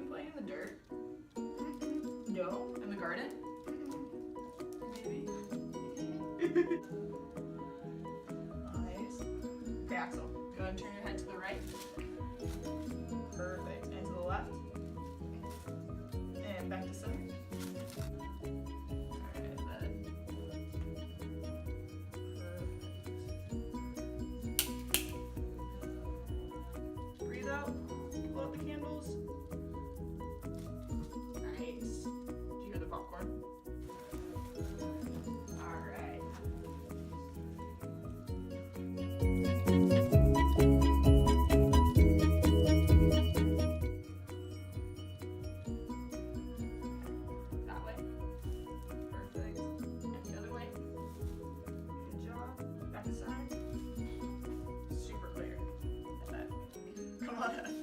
you playing in the dirt? No? In the garden? Maybe. Nice. Okay, Axel, go ahead and turn your head to the right. Perfect. And to the left. And back to center. Alright, then. Perfect. Breathe out. Blow out the candles. Nice. Do you hear the popcorn? Alright. That way. Perfect. And the other way. Good job. Back to side. Super clear. Come on.